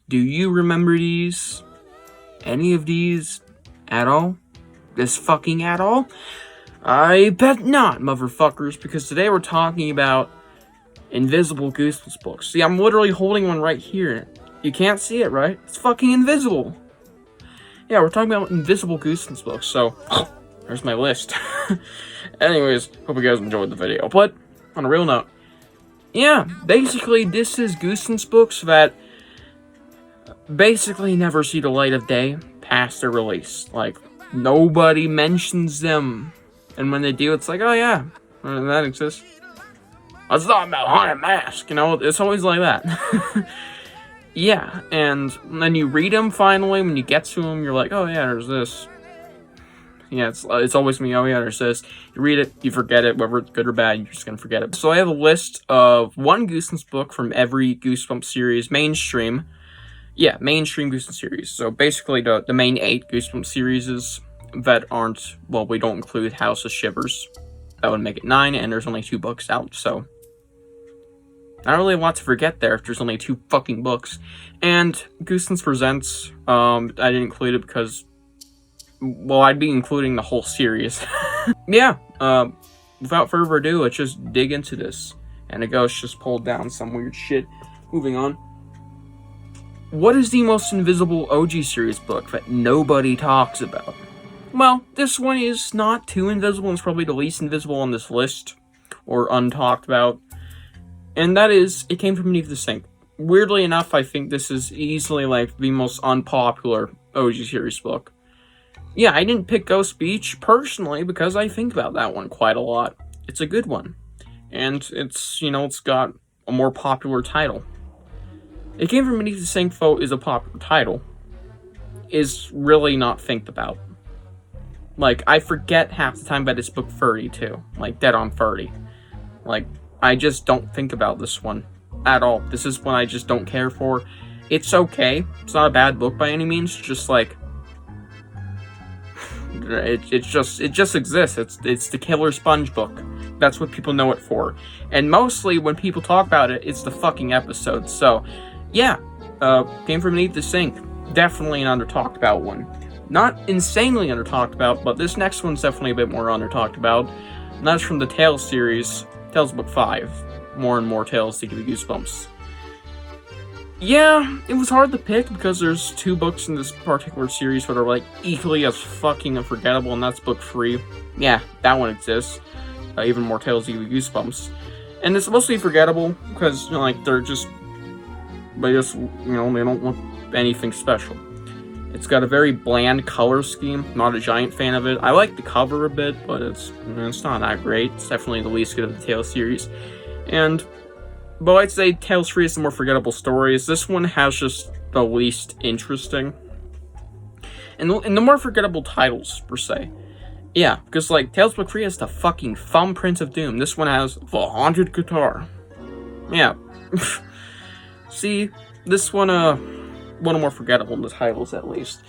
Do you remember these? Any of these? At all? This fucking at all? I bet not, motherfuckers, because today we're talking about invisible Goosebumps books. See, I'm literally holding one right here. You can't see it, right? It's fucking invisible. Yeah, we're talking about invisible Goosebumps books, so there's my list. Anyways, hope you guys enjoyed the video. But, on a real note, yeah, basically this is Goosebumps books that basically never see the light of day past their release. Like, nobody mentions them. And when they do, it's like, oh yeah, that exists. Let's talk about Haunted Mask, you know, it's always like that. Yeah, and then you read them finally, when you get to them, you're like, oh yeah, there's this. Yeah, it's always me, oh yeah, there's this. You read it, you forget it, whether it's good or bad, you're just gonna forget it. So I have a list of one Goosebumps book from every Goosebumps series, mainstream. Yeah, mainstream Goosebumps series. So basically the main 8 Goosebumps series that aren't, well, we don't include House of Shivers. That would make it 9, and there's only 2 books out, so not really a lot to forget there if there's only 2 fucking books. And Goosebumps Presents, I didn't include it because, well, I'd be including the whole series. Yeah, without further ado, let's just dig into this. And a ghost just pulled down some weird shit. Moving on. What is the most invisible OG series book that nobody talks about? Well, this one is not too invisible. It's probably the least invisible on this list, or untalked about. And that is, It Came From Beneath the Sink. Weirdly enough, I think this is easily, like, the most unpopular OG series book. Yeah, I didn't pick Ghost Beach, personally, because I think about that one quite a lot. It's a good one. And it's, you know, it's got a more popular title. It Came From Beneath the Sink, though, is a popular title. Is really not think about. Like, I forget half the time that it's book 30, too. Like, dead on 30. Like, I just don't think about this one at all. This is one I just don't care for. It's okay. It's not a bad book by any means. Just, like, it just exists. It's the Killer Sponge book. That's what people know it for. And mostly, when people talk about it, it's the fucking episode. So, yeah. Came From Beneath the Sink. Definitely an under-talked about one. Not insanely under-talked about, but this next one's definitely a bit more under-talked about. And that's from the Tales series, Tales Book 5. More and more tales to give you goosebumps. Yeah, it was hard to pick because there's 2 books in this particular series that are, like, equally as fucking unforgettable, and that's book 3. Yeah, that one exists. Even more tales to give you goosebumps. And it's mostly forgettable because, you know, like, they just, you know, they don't want anything special. It's got a very bland color scheme. Not a giant fan of it. I like the cover a bit, but it's not that great. It's definitely the least good of the Tales series. But I'd say Tales 3 is the more forgettable stories. This one has just the least interesting. And the more forgettable titles, per se. Yeah, because, like, Tales Book 3 has the fucking Thumbprint of Doom. This one has The Haunted Guitar. Yeah. See, this one, one more forgettable in the titles, at least.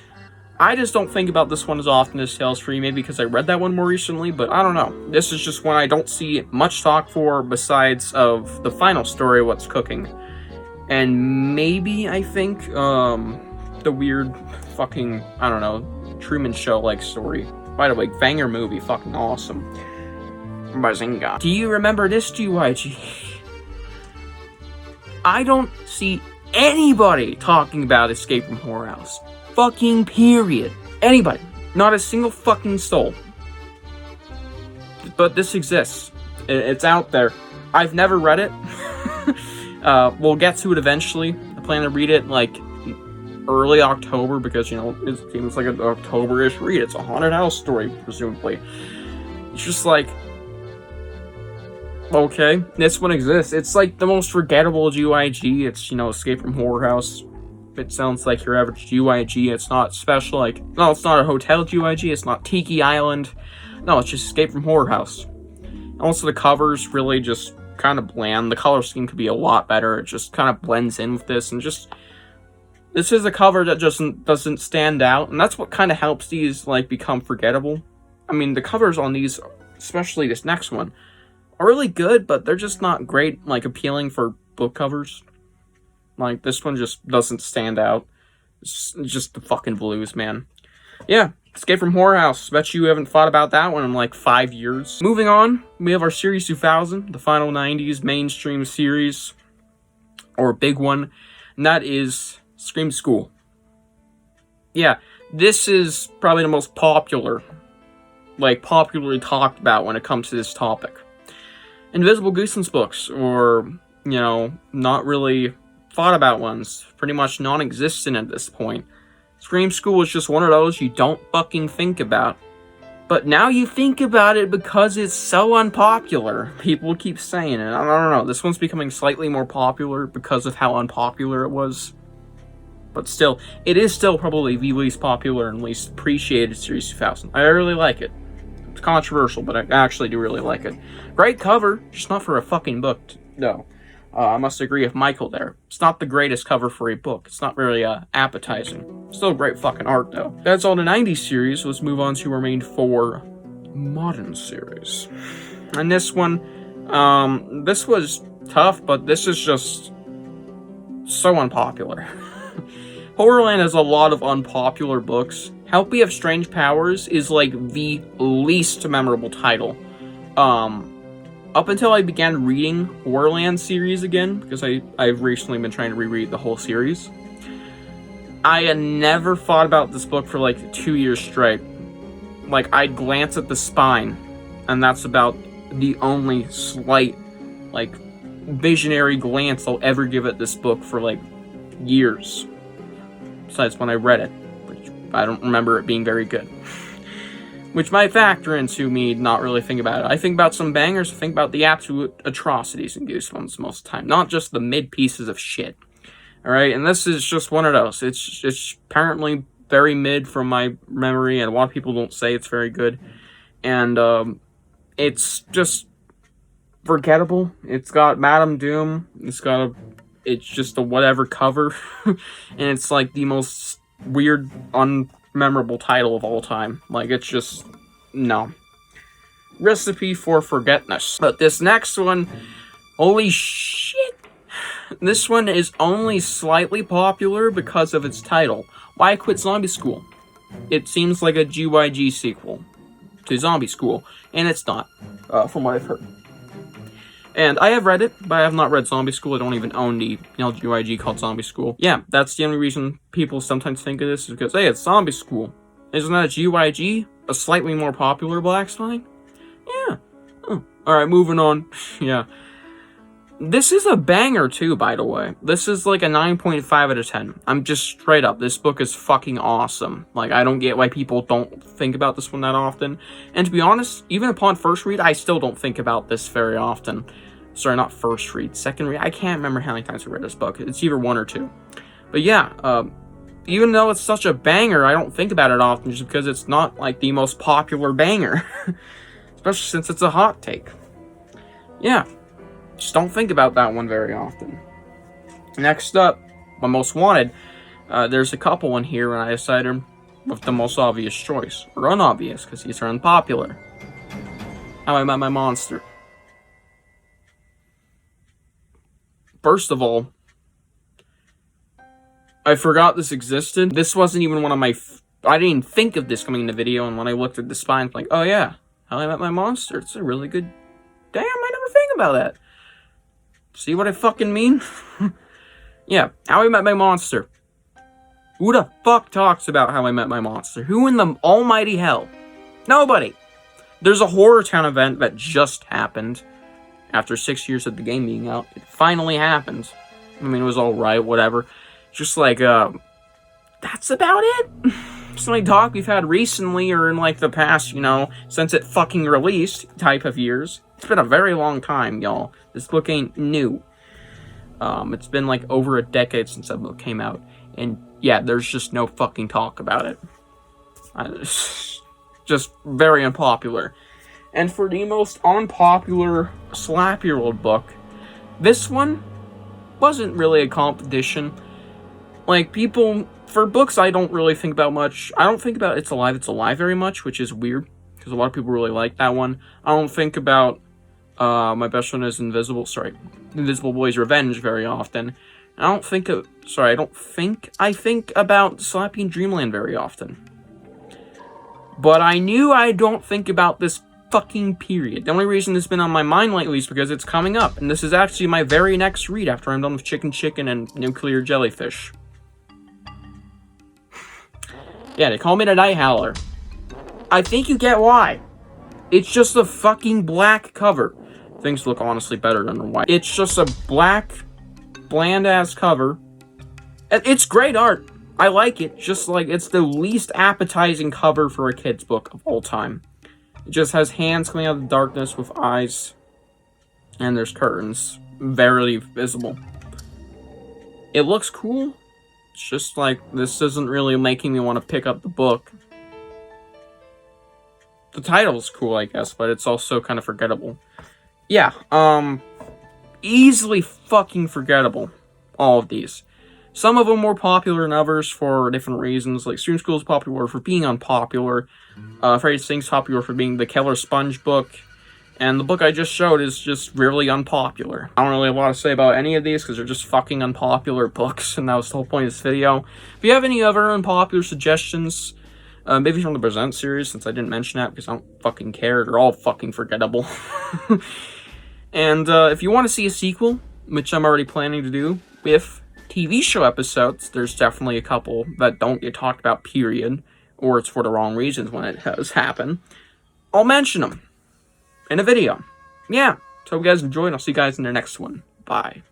I just don't think about this one as often as Tales 3, maybe because I read that one more recently, but I don't know. This is just one I don't see much talk for besides of the final story, What's Cooking. And maybe, I think, the weird fucking, I don't know, Truman Show-like story. By the way, banger movie, fucking awesome. Bazinga. Do you remember this, GYG? I don't see anybody talking about Escape from Horror House. Fucking period. Anybody. Not a single fucking soul. But this exists. It's out there. I've never read it. We'll get to it eventually. I plan to read it, like, early October because, you know, it seems like an October-ish read. It's a haunted house story, presumably. It's just like, okay, this one exists. It's like the most forgettable GYG. It's, you know, Escape from Horror House. It sounds like your average GYG. It's not special, like, no, it's not a hotel GYG. It's not Tiki Island. No, it's just Escape from Horror House. Also, the cover's really just kind of bland. The color scheme could be a lot better. It just kind of blends in with this, and just, this is a cover that just doesn't stand out, and that's what kind of helps these, like, become forgettable. I mean, the covers on these, especially this next one, are really good, but they're just not great, like, appealing for book covers. Like, this one just doesn't stand out. It's just the fucking blues, man. Yeah, Escape from Horror House. Bet you haven't thought about that one in like 5 years. Moving on, we have our Series 2000, the final 90s mainstream series, or big one, and that is Scream School. Yeah, this is probably the most popularly talked about when it comes to this topic. Invisible Goosebumps books, or, not really thought about ones, pretty much non-existent at this point. Scream School is just one of those you don't fucking think about. But now you think about it because it's so unpopular. People keep saying it. I don't know. This one's becoming slightly more popular because of how unpopular it was. But still, it is still probably the least popular and least appreciated Series 2000. I really like it. It's controversial, but I actually do really like it. Great cover, just not for a fucking book. No. I must agree with Michael there. It's not the greatest cover for a book. It's not very appetizing. Still great fucking art, though. That's all the 90s series. Let's move on to our main 4 modern series. And this one, this was tough, but this is just so unpopular. Horrorland has a lot of unpopular books. Help We Have Strange Powers is like the least memorable title. Up until I began reading Horrorland series again, because I've recently been trying to reread the whole series, I had never thought about this book for like 2 years straight. Like, I'd glance at the spine, and that's about the only slight, like, visionary glance I'll ever give at this book for like years. Besides when I read it, which I don't remember it being very good. Which might factor into me not really thinking about it. I think about some bangers, I think about the absolute atrocities in Goosebumps most of the time, not just the mid pieces of shit. Alright, and this is just one of those. It's apparently very mid from my memory, and a lot of people don't say it's very good. And it's just forgettable. It's got Madame Doom, it's just a whatever cover, and it's like the most weird, unmemorable title of all time. Like, it's just, no. Recipe for forgetness. But this next one, holy shit. This one is only slightly popular because of its title. Why Quit Zombie School? It seems like a GYG sequel to Zombie School, and it's not, from what I've heard. And I have read it, but I have not read Zombie School. I don't even own the GYG called Zombie School. Yeah, that's the only reason people sometimes think of this, is because, hey, it's Zombie School. Isn't that a GYG? A slightly more popular Black Spine? Yeah. Oh. Alright, moving on. Yeah. This is a banger, too, by the way. This is like a 9.5 out of 10. I'm just straight up. This book is fucking awesome. Like, I don't get why people don't think about this one that often. And to be honest, even upon first read, I still don't think about this very often. Sorry, not first read, second read. I can't remember how many times I read this book. It's either 1 or 2. But yeah, even though it's such a banger, I don't think about it often just because it's not like the most popular banger. Especially since it's a hot take. Yeah, just don't think about that one very often. Next up, my most wanted. There's a couple in here, and I decided with the most obvious choice. Or unobvious, because these are unpopular. How I Met My Monster. First of all, I forgot this existed. This wasn't even one of my... I didn't even think of this coming in the video, and when I looked at the spine, I'm like, oh yeah, How I Met My Monster. It's a really good... Damn, I never think about that. See what I fucking mean? Yeah, How I Met My Monster. Who the fuck talks about How I Met My Monster? Who in the almighty hell? Nobody. There's a Horror Town event that just happened. After 6 years of the game being out, it finally happened. I mean, it was alright, whatever. Just like, that's about it? Some like talk we've had recently, or in like the past, since it fucking released type of years. It's been a very long time, y'all. This book ain't new. It's been like over a decade since that book came out. And yeah, there's just no fucking talk about it. Just very unpopular. And for the most unpopular slap-year-old book, this one wasn't really a competition. Like, people, for books I don't really think about much. I don't think about It's Alive very much, which is weird, because a lot of people really like that one. I don't think about My Best Friend is Invisible Boy's Revenge very often. I don't think about Slappy in Dreamland very often. But I knew I don't think about this fucking period. The only reason it's been on my mind lately is because it's coming up, and this is actually my very next read after I'm done with Chicken Chicken and Nuclear Jellyfish. Yeah, they call me the Night Howler. I think you get why. It's just a fucking black cover. Things look honestly better than the white. It's just a black, bland-ass cover. It's great art. I like it. Just like, it's the least appetizing cover for a kid's book of all time. It just has hands coming out of the darkness with eyes. And there's curtains. Barely visible. It looks cool. It's just like, this isn't really making me want to pick up the book. The title's cool, I guess, but it's also kind of forgettable. Yeah, easily fucking forgettable. All of these. Some of them more popular than others for different reasons. Like, Stream School is popular for being unpopular. Afraid Things popular for being the Killer Sponge book. And the book I just showed is just really unpopular. I don't really have a lot to say about any of these because they're just fucking unpopular books. And that was the whole point of this video. If you have any other unpopular suggestions, maybe from the Present series, since I didn't mention that because I don't fucking care. They're all fucking forgettable. And if you want to see a sequel, which I'm already planning to do, with TV show episodes, there's definitely a couple that don't get talked about, period, or it's for the wrong reasons when it has happened. I'll mention them in a video. Yeah, so hope you guys enjoyed, and I'll see you guys in the next one. Bye.